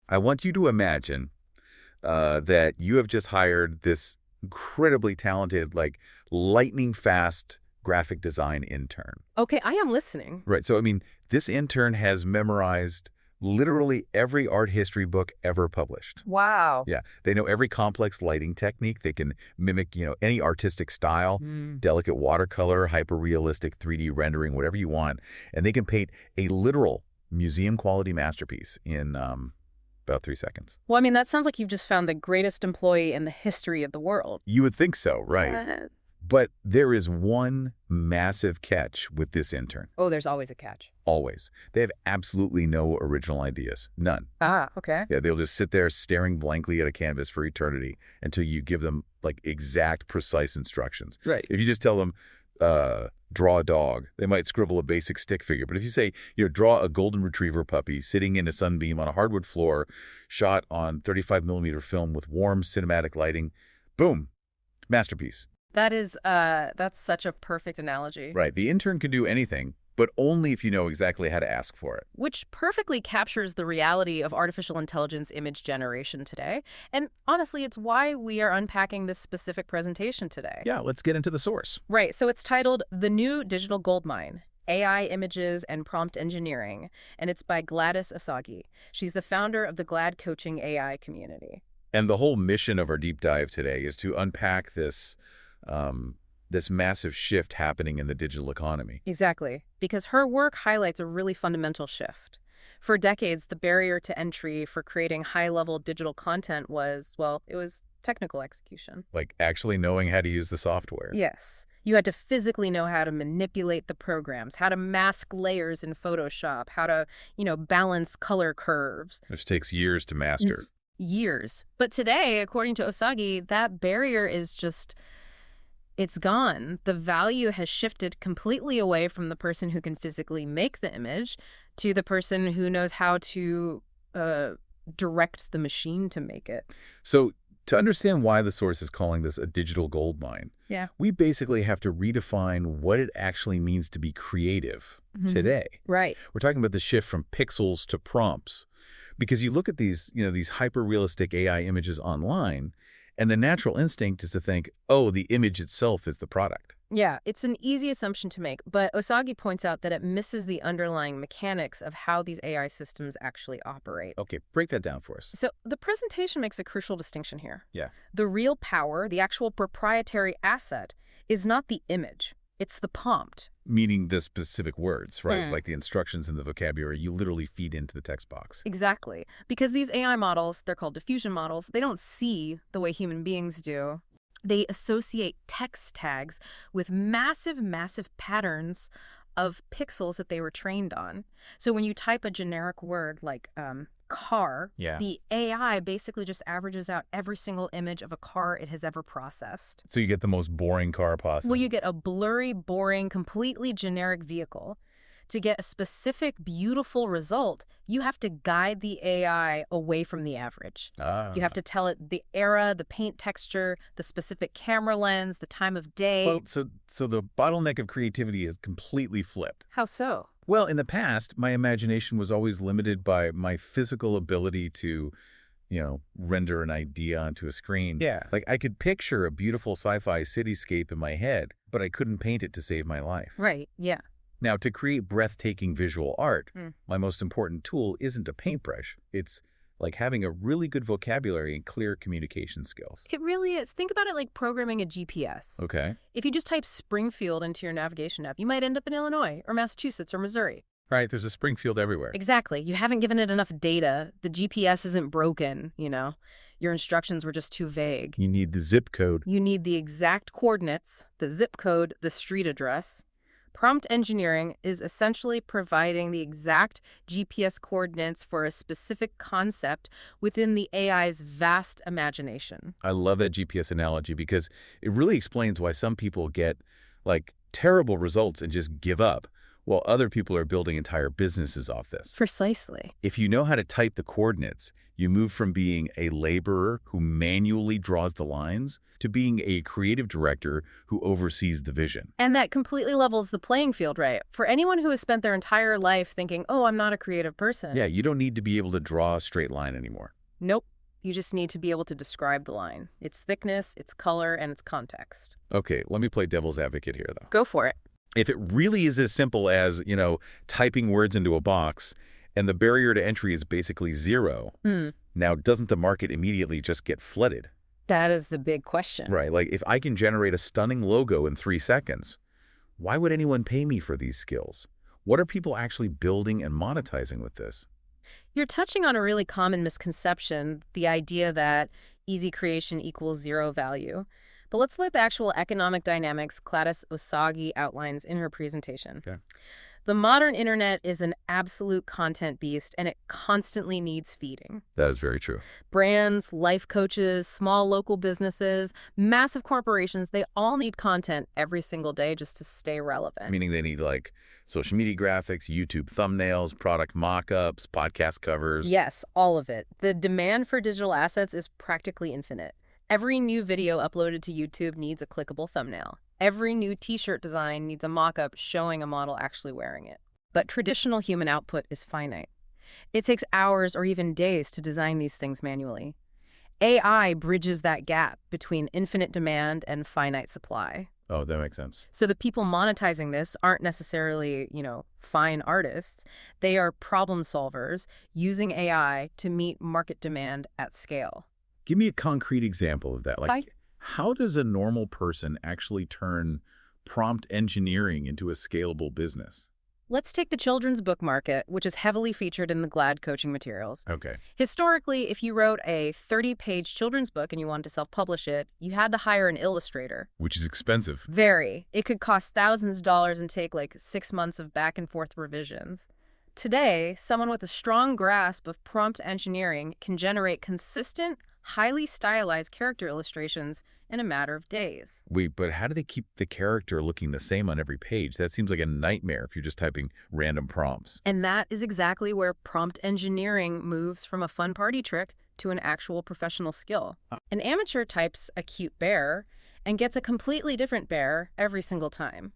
I want you to imagine that you have just hired this incredibly talented, like lightning fast graphic design intern. Okay, I am listening. Right. So, I mean, this intern has memorized literally every art history book ever published. Wow. Yeah. They know every complex lighting technique. They can mimic, any artistic style, delicate watercolor, hyper-realistic 3D rendering, whatever you want. And they can paint a literal museum-quality masterpiece in about 3 seconds. Well, I mean, that sounds like you've just found the greatest employee in the history of the world. You would think so, right? But there is one massive catch with this intern. Oh, there's always a catch. Always. They have absolutely no original ideas. None. Ah, okay. Yeah, they'll just sit there staring blankly at a canvas for eternity until you give them, like, exact, precise instructions. Right. If you just tell them, draw a dog, they might scribble a basic stick figure. But if you say, draw a golden retriever puppy sitting in a sunbeam on a hardwood floor, shot on 35mm film with warm cinematic lighting, boom, masterpiece. That's such a perfect analogy. Right. The intern can do anything, but only if you know exactly how to ask for it. Which perfectly captures the reality of artificial intelligence image generation today. And honestly, it's why we are unpacking this specific presentation today. Yeah, let's get into the source. Right. So it's titled The New Digital Goldmine: AI Images and Prompt Engineering, and it's by Gladys Osagie. She's the founder of the Glad Coaching AI community. And the whole mission of our deep dive today is to unpack this massive shift happening in the digital economy. Exactly, because her work highlights a really fundamental shift. For decades, the barrier to entry for creating high-level digital content was, well, it was technical execution. Like actually knowing how to use the software. Yes. You had to physically know how to manipulate the programs, how to mask layers in Photoshop, how to, balance color curves. Which takes years to master. Years. But today, according to Osagie, that barrier is it's gone. The value has shifted completely away from the person who can physically make the image to the person who knows how to direct the machine to make it. So to understand why the source is calling this a digital gold mine, we basically have to redefine what it actually means to be creative today. Right. We're talking about the shift from pixels to prompts. Because you look at these, these hyper-realistic AI images online, and the natural instinct is to think, oh, the image itself is the product. Yeah, it's an easy assumption to make, but Osagie points out that it misses the underlying mechanics of how these AI systems actually operate. Okay, break that down for us. So the presentation makes a crucial distinction here. Yeah. The real power, the actual proprietary asset, is not the image. It's the prompt. Meaning the specific words, right? Like the instructions in the vocabulary you literally feed into the text box. Exactly. Because these AI models, they're called diffusion models, they don't see the way human beings do. They associate text tags with massive, massive patterns of pixels that they were trained on. So when you type a generic word like car, the AI basically just averages out every single image of a car it has ever processed. So you get the most boring car possible. Well, you get a blurry, boring, completely generic vehicle. To get a specific, beautiful result, you have to guide the AI away from the average. You have to tell it the era, the paint texture, the specific camera lens, the time of day. Well, so the bottleneck of creativity is completely flipped. How so? Well, in the past, my imagination was always limited by my physical ability to, render an idea onto a screen. Yeah. Like I could picture a beautiful sci-fi cityscape in my head, but I couldn't paint it to save my life. Right, yeah. Now, to create breathtaking visual art, my most important tool isn't a paintbrush. It's like having a really good vocabulary and clear communication skills. It really is. Think about it like programming a GPS. Okay. If you just type Springfield into your navigation app, you might end up in Illinois or Massachusetts or Missouri. Right, there's a Springfield everywhere. Exactly. You haven't given it enough data. The GPS isn't broken, Your instructions were just too vague. You need the zip code. You need the exact coordinates, the zip code, the street address. Prompt engineering is essentially providing the exact GPS coordinates for a specific concept within the AI's vast imagination. I love that GPS analogy because it really explains why some people get, terrible results and just give up, while other people are building entire businesses off this. Precisely. If you know how to type the coordinates, you move from being a laborer who manually draws the lines to being a creative director who oversees the vision. And that completely levels the playing field, right? For anyone who has spent their entire life thinking, oh, I'm not a creative person. Yeah, you don't need to be able to draw a straight line anymore. Nope. You just need to be able to describe the line, its thickness, its color, and its context. Okay, let me play devil's advocate here, though. Go for it. If it really is as simple as, typing words into a box and the barrier to entry is basically zero, now doesn't the market immediately just get flooded? That is the big question. Right, like if I can generate a stunning logo in 3 seconds, why would anyone pay me for these skills? What are people actually building and monetizing with this? You're touching on a really common misconception, the idea that easy creation equals zero value. But let's look at the actual economic dynamics Gladys Osagie outlines in her presentation. Okay. The modern internet is an absolute content beast, and it constantly needs feeding. That is very true. Brands, life coaches, small local businesses, massive corporations, they all need content every single day just to stay relevant. Meaning they need like social media graphics, YouTube thumbnails, product mock-ups, podcast covers. Yes, all of it. The demand for digital assets is practically infinite. Every new video uploaded to YouTube needs a clickable thumbnail. Every new t-shirt design needs a mock-up showing a model actually wearing it. But traditional human output is finite. It takes hours or even days to design these things manually. AI bridges that gap between infinite demand and finite supply. Oh, that makes sense. So the people monetizing this aren't necessarily, fine artists. They are problem solvers using AI to meet market demand at scale. Give me a concrete example of that. Like, how does a normal person actually turn prompt engineering into a scalable business? Let's take the children's book market, which is heavily featured in the GLAD coaching materials. Okay. Historically, if you wrote a 30-page children's book and you wanted to self-publish it, you had to hire an illustrator. Which is expensive. Very. It could cost thousands of dollars and take like 6 months of back-and-forth revisions. Today, someone with a strong grasp of prompt engineering can generate consistent, highly stylized character illustrations in a matter of days. Wait, but how do they keep the character looking the same on every page? That seems like a nightmare if you're just typing random prompts. And that is exactly where prompt engineering moves from a fun party trick to an actual professional skill. An amateur types a cute bear and gets a completely different bear every single time.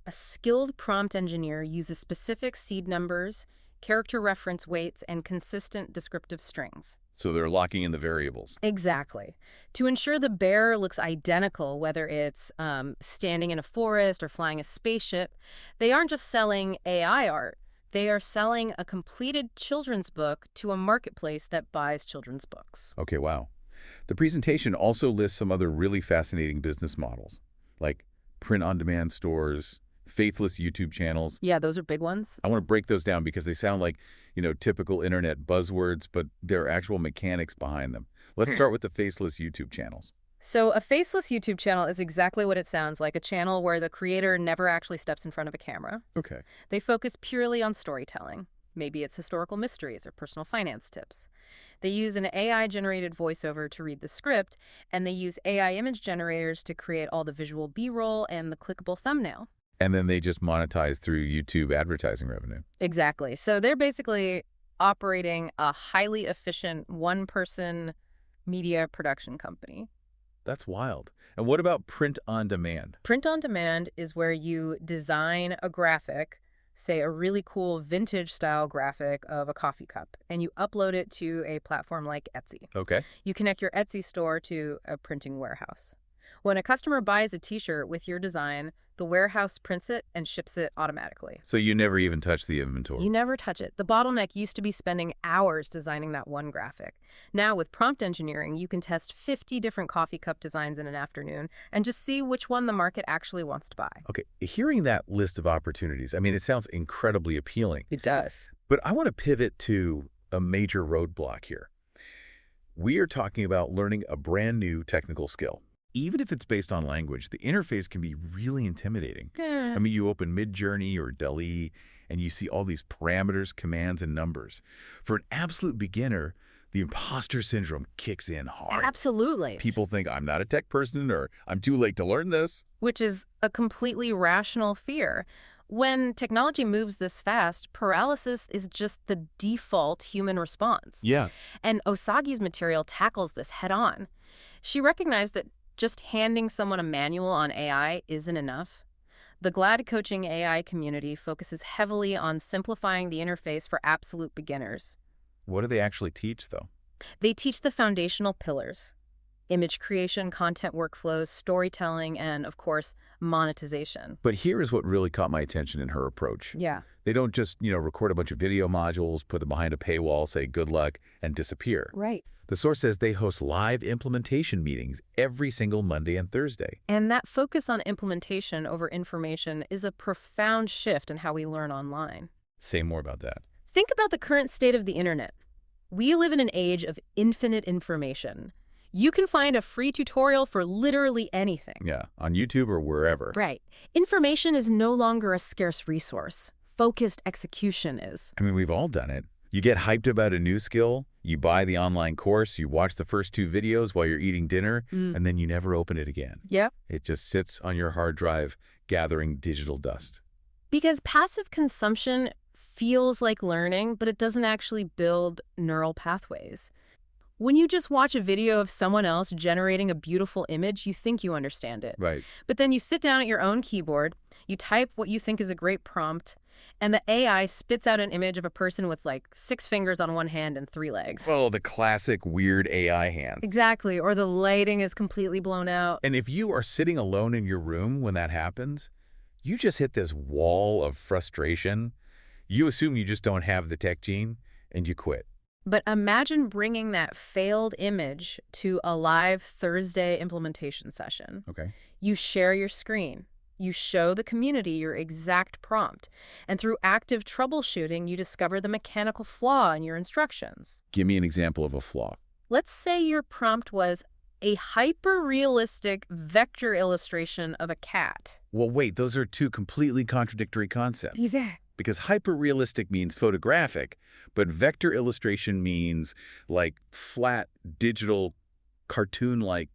A skilled prompt engineer uses specific seed numbers, character reference weights, and consistent descriptive strings. So they're locking in the variables. Exactly. To ensure the bear looks identical, whether it's standing in a forest or flying a spaceship, they aren't just selling AI art. They are selling a completed children's book to a marketplace that buys children's books. Okay, wow. The presentation also lists some other really fascinating business models, like print-on-demand stores, faithless YouTube channels. Yeah, those are big ones. I want to break those down because they sound like, typical internet buzzwords, but there are actual mechanics behind them. Let's start with the faceless YouTube channels. So a faceless YouTube channel is exactly what it sounds like, a channel where the creator never actually steps in front of a camera. Okay. They focus purely on storytelling. Maybe it's historical mysteries or personal finance tips. They use an AI-generated voiceover to read the script, and they use AI image generators to create all the visual B-roll and the clickable thumbnail. And then they just monetize through YouTube advertising revenue. Exactly. So they're basically operating a highly efficient one-person media production company. That's wild. And what about print on demand? Print on demand is where you design a graphic, say a really cool vintage-style graphic of a coffee cup, and you upload it to a platform like Etsy. Okay. You connect your Etsy store to a printing warehouse. When a customer buys a t-shirt with your design, the warehouse prints it and ships it automatically. So you never even touch the inventory? You never touch it. The bottleneck used to be spending hours designing that one graphic. Now with prompt engineering, you can test 50 different coffee cup designs in an afternoon and just see which one the market actually wants to buy. Okay, hearing that list of opportunities, it sounds incredibly appealing. It does. But I want to pivot to a major roadblock here. We are talking about learning a brand new technical skill. Even if it's based on language, the interface can be really intimidating. Yeah. You open Midjourney or DALL-E, and you see all these parameters, commands, and numbers. For an absolute beginner, the imposter syndrome kicks in hard. Absolutely. People think, I'm not a tech person, or I'm too late to learn this. Which is a completely rational fear. When technology moves this fast, paralysis is just the default human response. Yeah. And Osagie's material tackles this head on. She recognized that just handing someone a manual on AI isn't enough. The GLAD coaching AI community focuses heavily on simplifying the interface for absolute beginners. What do they actually teach, though? They teach the foundational pillars: image creation, content workflows, storytelling, and, of course, monetization. But here is what really caught my attention in her approach. Yeah. They don't just, record a bunch of video modules, put them behind a paywall, say good luck, and disappear. Right. The source says they host live implementation meetings every single Monday and Thursday. And that focus on implementation over information is a profound shift in how we learn online. Say more about that. Think about the current state of the internet. We live in an age of infinite information. You can find a free tutorial for literally anything. Yeah, on YouTube or wherever. Right. Information is no longer a scarce resource. Focused execution is. I mean, we've all done it. You get hyped about a new skill, you buy the online course, you watch the first 2 videos while you're eating dinner, and then you never open it again. Yep. It just sits on your hard drive, gathering digital dust. Because passive consumption feels like learning, but it doesn't actually build neural pathways. When you just watch a video of someone else generating a beautiful image, you think you understand it. Right. But then you sit down at your own keyboard, you type what you think is a great prompt, and the AI spits out an image of a person with like 6 fingers on one hand and 3 legs. Well, the classic weird AI hand. Exactly, or the lighting is completely blown out. And if you are sitting alone in your room when that happens, you just hit this wall of frustration. You assume you just don't have the tech gene, and you quit. But imagine bringing that failed image to a live Thursday implementation session. Okay. You share your screen. You show the community your exact prompt. And through active troubleshooting, you discover the mechanical flaw in your instructions. Give me an example of a flaw. Let's say your prompt was a hyper-realistic vector illustration of a cat. Well, wait, those are 2 completely contradictory concepts. Exactly. Because hyper-realistic means photographic, but vector illustration means like flat, digital, cartoon-like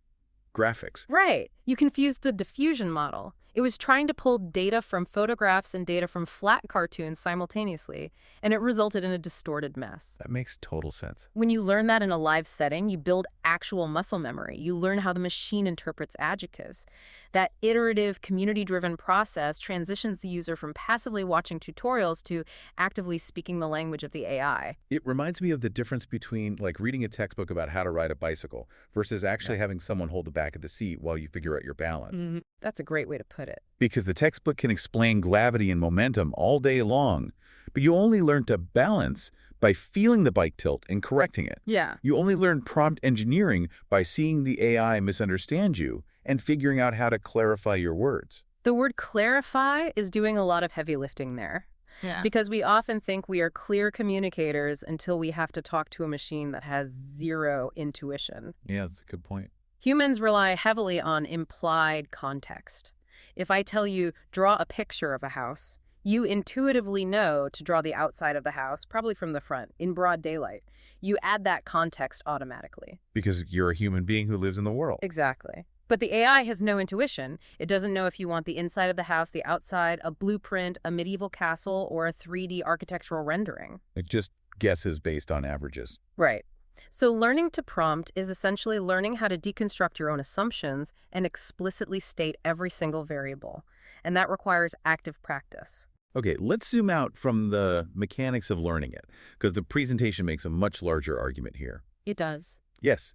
graphics. Right. You confused the diffusion model. It was trying to pull data from photographs and data from flat cartoons simultaneously, and it resulted in a distorted mess. That makes total sense. When you learn that in a live setting, you build actual muscle memory. You learn how the machine interprets adjectives. That iterative, community-driven process transitions the user from passively watching tutorials to actively speaking the language of the AI. It reminds me of the difference between like reading a textbook about how to ride a bicycle versus actually having someone hold the back of the seat while you figure out your balance. That's a great way to put it. Because the textbook can explain gravity and momentum all day long, but you only learn to balance by feeling the bike tilt and correcting it. Yeah. You only learn prompt engineering by seeing the AI misunderstand you and figuring out how to clarify your words. The word clarify is doing a lot of heavy lifting there. Yeah. Because we often think we are clear communicators until we have to talk to a machine that has 0 intuition. Yeah, that's a good point. Humans rely heavily on implied context. If I tell you, draw a picture of a house, you intuitively know to draw the outside of the house, probably from the front, in broad daylight. You add that context automatically. Because you're a human being who lives in the world. Exactly. But the AI has no intuition. It doesn't know if you want the inside of the house, the outside, a blueprint, a medieval castle, or a 3D architectural rendering. It just guesses based on averages. Right. So learning to prompt is essentially learning how to deconstruct your own assumptions and explicitly state every single variable. And that requires active practice. Okay, let's zoom out from the mechanics of learning it, because the presentation makes a much larger argument here. It does. Yes,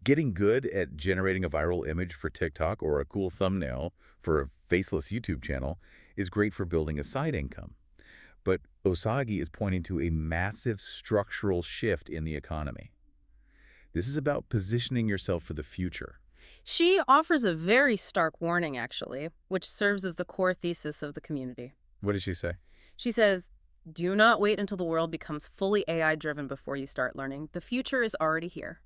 getting good at generating a viral image for TikTok or a cool thumbnail for a faceless YouTube channel is great for building a side income. But Osagie is pointing to a massive structural shift in the economy. This is about positioning yourself for the future. She offers a very stark warning, actually, which serves as the core thesis of the community. What did she say? She says, do not wait until the world becomes fully AI-driven before you start learning. The future is already here.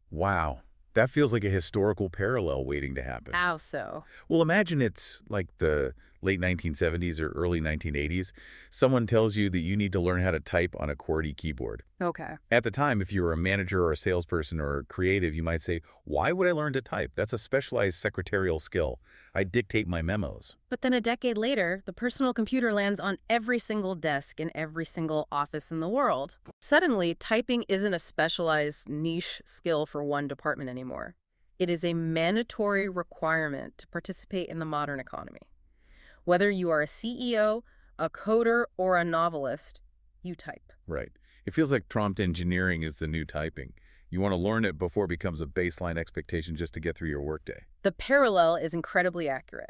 Wow, that feels like a historical parallel waiting to happen. How so? Well, imagine it's like the late 1970s or early 1980s, someone tells you that you need to learn how to type on a QWERTY keyboard. Okay. At the time, if you were a manager or a salesperson or a creative, you might say, why would I learn to type? That's a specialized secretarial skill. I dictate my memos. But then a decade later, the personal computer lands on every single desk in every single office in the world. Suddenly, typing isn't a specialized niche skill for one department anymore. It is a mandatory requirement to participate in the modern economy. Whether you are a CEO, a coder, or a novelist, you type. Right. It feels like prompt engineering is the new typing. You want to learn it before it becomes a baseline expectation just to get through your workday. The parallel is incredibly accurate.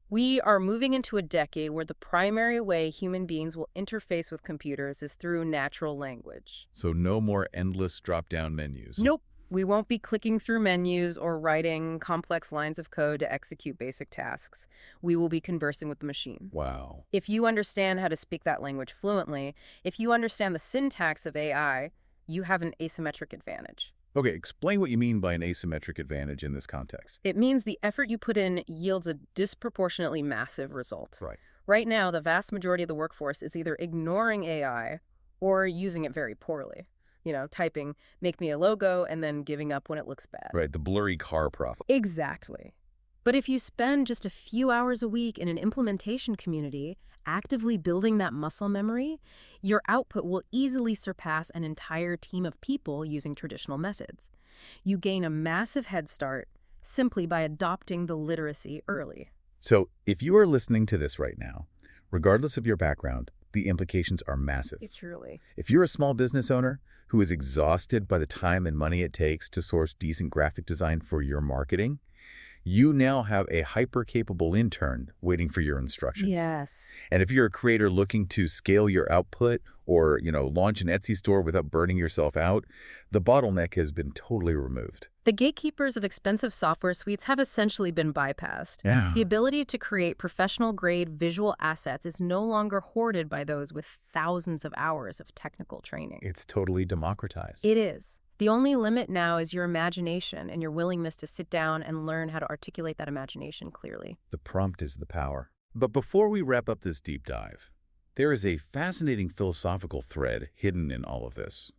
We are moving into a decade where the primary way human beings will interface with computers is through natural language. So no more endless drop-down menus. Nope. We won't be clicking through menus or writing complex lines of code to execute basic tasks. We will be conversing with the machine. Wow. If you understand how to speak that language fluently, if you understand the syntax of AI, you have an asymmetric advantage. Okay, explain what you mean by an asymmetric advantage in this context. It means the effort you put in yields a disproportionately massive result. Right. Right now, the vast majority of the workforce is either ignoring AI or using it very poorly. Typing, make me a logo, and then giving up when it looks bad. Right, the blurry car profile. Exactly. But if you spend just a few hours a week in an implementation community, actively building that muscle memory, your output will easily surpass an entire team of people using traditional methods. You gain a massive head start simply by adopting the literacy early. So if you are listening to this right now, regardless of your background, the implications are massive. Truly. If you're a small business owner who is exhausted by the time and money it takes to source decent graphic design for your marketing, you now have a hyper-capable intern waiting for your instructions. Yes. And if you're a creator looking to scale your output or, launch an Etsy store without burning yourself out, the bottleneck has been totally removed. The gatekeepers of expensive software suites have essentially been bypassed. Yeah. The ability to create professional-grade visual assets is no longer hoarded by those with thousands of hours of technical training. It's totally democratized. It is. The only limit now is your imagination and your willingness to sit down and learn how to articulate that imagination clearly. The prompt is the power. But before we wrap up this deep dive, there is a fascinating philosophical thread hidden in all of this.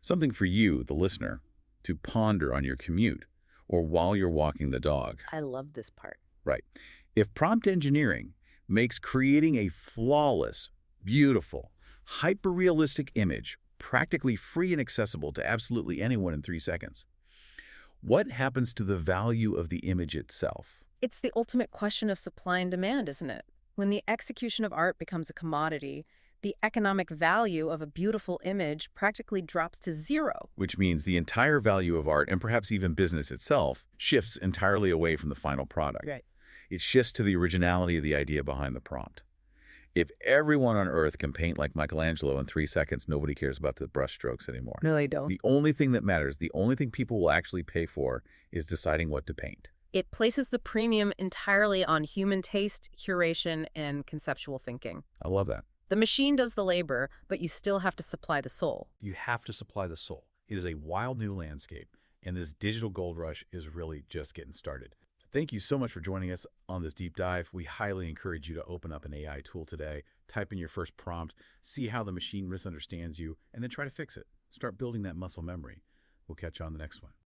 Something for you, the listener, to ponder on your commute or while you're walking the dog. I love this part. Right. If prompt engineering makes creating a flawless, beautiful, hyper-realistic image practically free and accessible to absolutely anyone in 3 seconds, what happens to the value of the image itself? It's the ultimate question of supply and demand, isn't it? When the execution of art becomes a commodity, the economic value of a beautiful image practically drops to zero. Which means the entire value of art, and perhaps even business itself, shifts entirely away from the final product. Right. It shifts to the originality of the idea behind the prompt. If everyone on Earth can paint like Michelangelo in 3 seconds, nobody cares about the brush strokes anymore. No, they don't. The only thing that matters, the only thing people will actually pay for is deciding what to paint. It places the premium entirely on human taste, curation, and conceptual thinking. I love that. The machine does the labor, but you still have to supply the soul. You have to supply the soul. It is a wild new landscape, and this digital gold rush is really just getting started. Thank you so much for joining us on this deep dive. We highly encourage you to open up an AI tool today, type in your first prompt, see how the machine misunderstands you, and then try to fix it. Start building that muscle memory. We'll catch you on the next one.